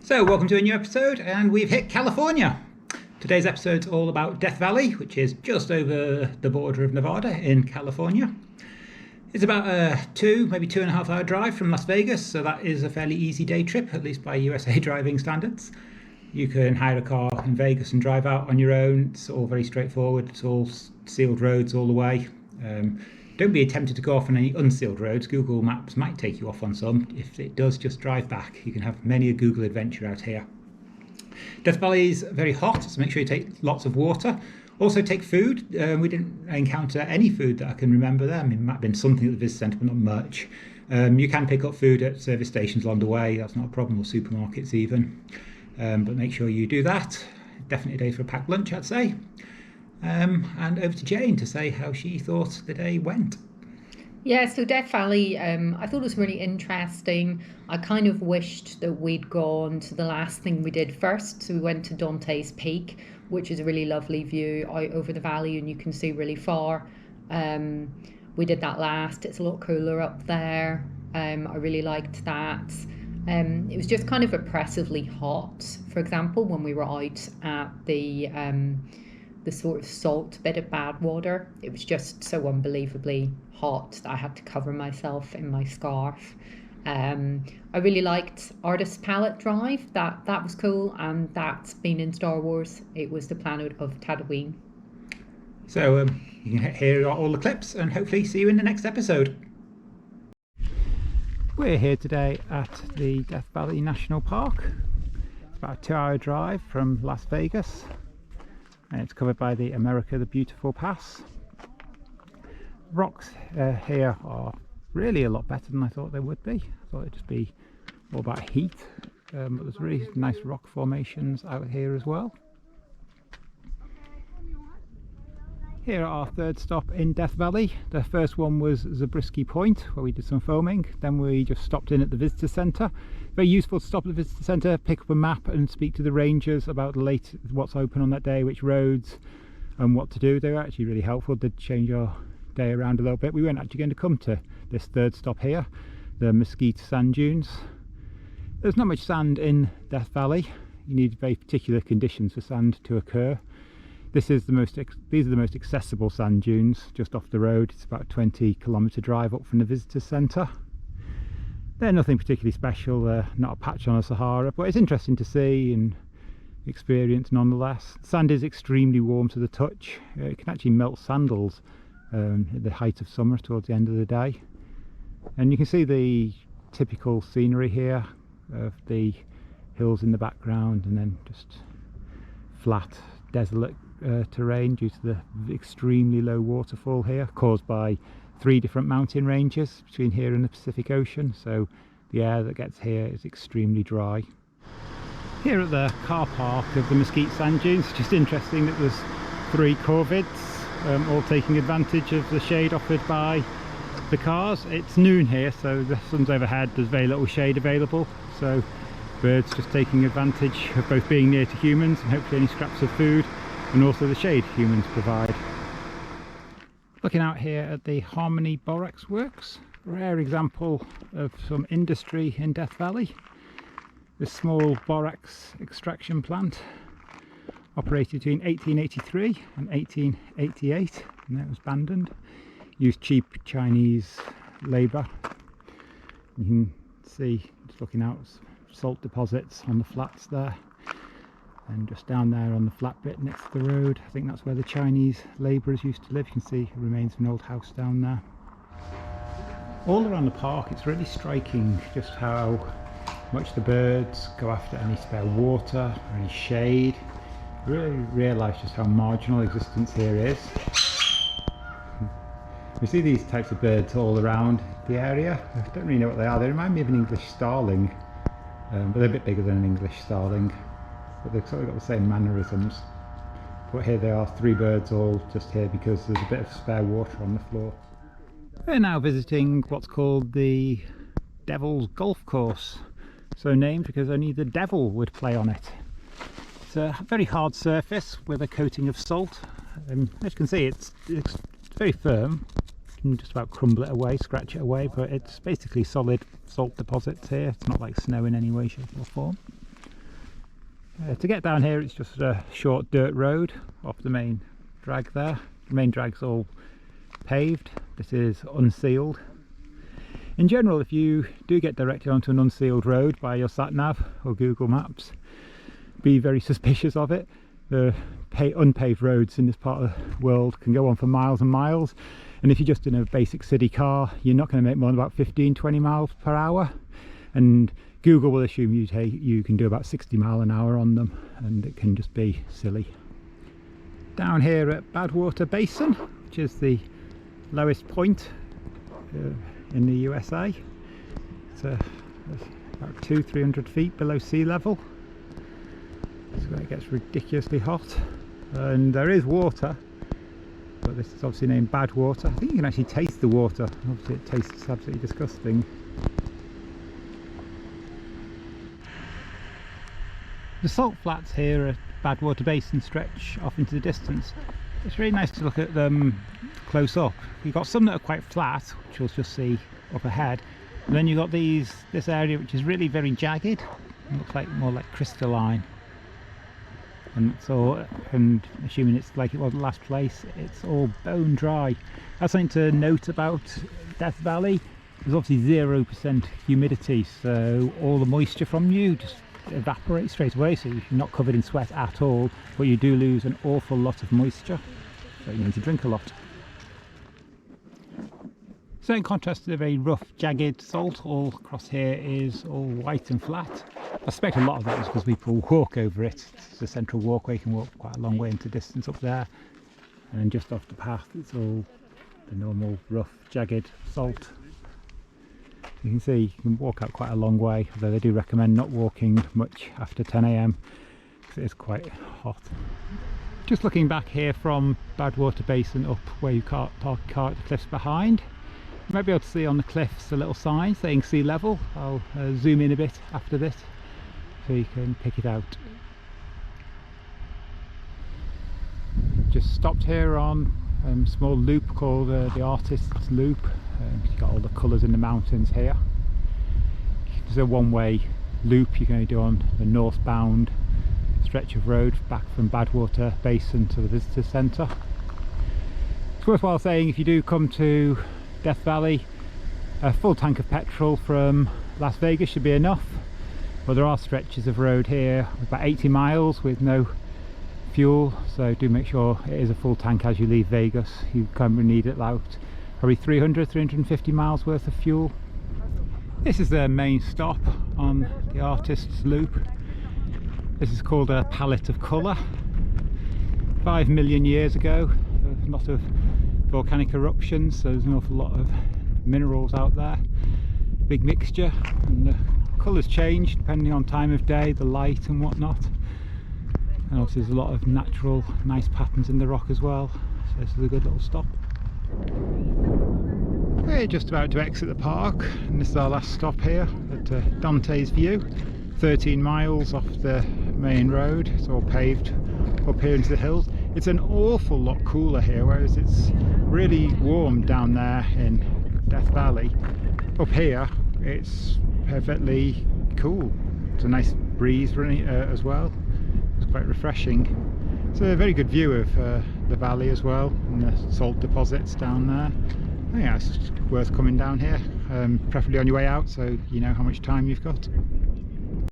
So welcome to a new episode, and we've hit California. Today's episode's all about Death Valley, which is just over the border of Nevada in California. It's about a maybe 2.5 hour drive from Las Vegas, so that is a fairly easy day trip, at least by USA driving standards. You can hire a car in Vegas and drive out on your own. It's all very straightforward. It's all sealed roads all the way. Don't be tempted to go off on any unsealed roads. Google Maps might take you off on some. If it does, just drive back. You can have many a Google adventure out here. Death Valley is very hot, so make sure you take lots of water. Also take food. We didn't encounter any food that I can remember there. I mean, it might have been something at the visitor centre, but not much. You can pick up food at service stations along the way. That's not a problem, or supermarkets even. But make sure you do that. Definitely a day for a packed lunch, I'd say. And over to Jane to say how she thought the day went. Yeah, so Death Valley, I thought it was really interesting. I kind of wished that we'd gone to the last thing we did first. So we went to Dante's Peak, which is a really lovely view out over the valley and you can see really far. We did that last. It's a lot cooler up there. I really liked that. It was just kind of oppressively hot. For example, when we were out at the sort of salt bit of Badwater, it was just so unbelievably hot that I had to cover myself in my scarf. I really liked Artist's Palette Drive. That was cool, and that's been in Star Wars. It was the planet of Tatooine. So you can hear all the clips and hopefully see you in the next episode. We're here today at the Death Valley National Park. It's about a 2-hour drive from Las Vegas, and it's covered by the America the Beautiful Pass. Rocks here are really a lot better than I thought they would be. I thought it'd just be all about heat, but there's really nice rock formations out here as well. Here at our third stop in Death Valley. The first one was Zabriskie Point, where we did some filming. Then we just stopped in at the visitor centre. Very useful to stop at the visitor centre, pick up a map and speak to the rangers about what's open on that day, which roads and what to do. They were actually really helpful, did change our day around a little bit. We weren't actually going to come to this third stop here, the Mesquite Sand Dunes. There's not much sand in Death Valley. You need very particular conditions for sand to occur. These are the most accessible sand dunes just off the road. It's about a 20-kilometre drive up from the visitor centre. They're nothing particularly special, they're not a patch on a Sahara, but it's interesting to see and experience nonetheless. Sand is extremely warm to the touch. It can actually melt sandals at the height of summer towards the end of the day. And you can see the typical scenery here of the hills in the background and then just flat, desolate terrain due to the extremely low waterfall here, caused by 3 different mountain ranges between here and the Pacific Ocean, so the air that gets here is extremely dry. Here at the car park of the Mesquite Sand Dunes, just interesting that there's 3 corvids all taking advantage of the shade offered by the cars. It's noon here, so the sun's overhead, there's very little shade available, so birds just taking advantage of both being near to humans and hopefully any scraps of food and also the shade humans provide. Looking out here at the Harmony Borax Works, rare example of some industry in Death Valley. This small borax extraction plant operated between 1883 and 1888 and it was abandoned. Used cheap Chinese labour. You can see, just looking out, salt deposits on the flats there, and just down there on the flat bit next to the road, I think that's where the Chinese labourers used to live. You can see the remains of an old house down there. All around the park it's really striking just how much the birds go after any spare water or any shade. You really realise just how marginal existence here is. We see these types of birds all around the area. I don't really know what they are. They remind me of an English starling, but they're a bit bigger than an English starling. But they've sort of got the same mannerisms. But here they are, 3 birds all just here because there's a bit of spare water on the floor. We're now visiting what's called the Devil's Golf Course. So named because only the devil would play on it. It's a very hard surface with a coating of salt. As you can see, it's very firm. You can just about crumble it away, scratch it away, but it's basically solid salt deposits here. It's not like snow in any way, shape or form. To get down here, it's just a short dirt road off the main drag there. The main drag's all paved. This is unsealed. In general, if you do get directed onto an unsealed road by your sat-nav or Google Maps, be very suspicious of it. The unpaved roads in this part of the world can go on for miles and miles, and if you're just in a basic city car, you're not going to make more than about 15-20 miles per hour, and Google will assume you can do about 60 mile an hour on them, and it can just be silly. Down here at Badwater Basin, which is the lowest point in the USA, it's about 200-300 feet below sea level. So it gets ridiculously hot, and there is water, but this is obviously named Badwater. I think you can actually taste the water. Obviously it tastes absolutely disgusting. The salt flats here at Badwater Basin stretch off into the distance. It's really nice to look at them close up. You've got some that are quite flat, which you'll just see up ahead, and then you've got this area which is really very jagged. It looks like more like crystalline. And so, and assuming it's like it was the last place, it's all bone dry. That's something to note about Death Valley. There's obviously 0% humidity, so all the moisture from you just evaporates straight away, so you're not covered in sweat at all, but you do lose an awful lot of moisture, so you need to drink a lot. So in contrast to the very rough, jagged salt, all across here is all white and flat. I suspect a lot of that is because people walk over it. It's a central walkway, you can walk quite a long way into distance up there, and then just off the path it's all the normal rough, jagged salt. You can see you can walk out quite a long way, although they do recommend not walking much after 10 AM because it is quite hot. Just looking back here from Badwater Basin up where you can't park a car at the cliffs behind, you might be able to see on the cliffs a little sign saying sea level. I'll zoom in a bit after this so you can pick it out. Just stopped here on a small loop called the Artist's Loop. You've got all the colours in the mountains here. There's a one-way loop you're going to do on the northbound stretch of road back from Badwater Basin to the visitor centre. It's worthwhile saying, if you do come to Death Valley, a full tank of petrol from Las Vegas should be enough, but there are stretches of road here about 80 miles with no fuel, so do make sure it is a full tank as you leave Vegas. You kind of need it about probably 350 miles worth of fuel. This is the main stop on the Artist's Loop. This is called a palette of colour. 5 million years ago, a lot of volcanic eruptions, so there's an awful lot of minerals out there. Big mixture, and the colours change depending on time of day, the light and whatnot. And obviously there's a lot of natural nice patterns in the rock as well, so this is a good little stop. We're just about to exit the park, and this is our last stop here at Dante's View. 13 miles off the main road. It's all paved up here into the hills. It's an awful lot cooler here, whereas it's really warm down there in Death Valley. Up here it's perfectly cool. It's a nice breeze running as well. It's quite refreshing. It's a very good view of the valley as well, and the salt deposits down there. Yeah, it's worth coming down here, preferably on your way out, so you know how much time you've got.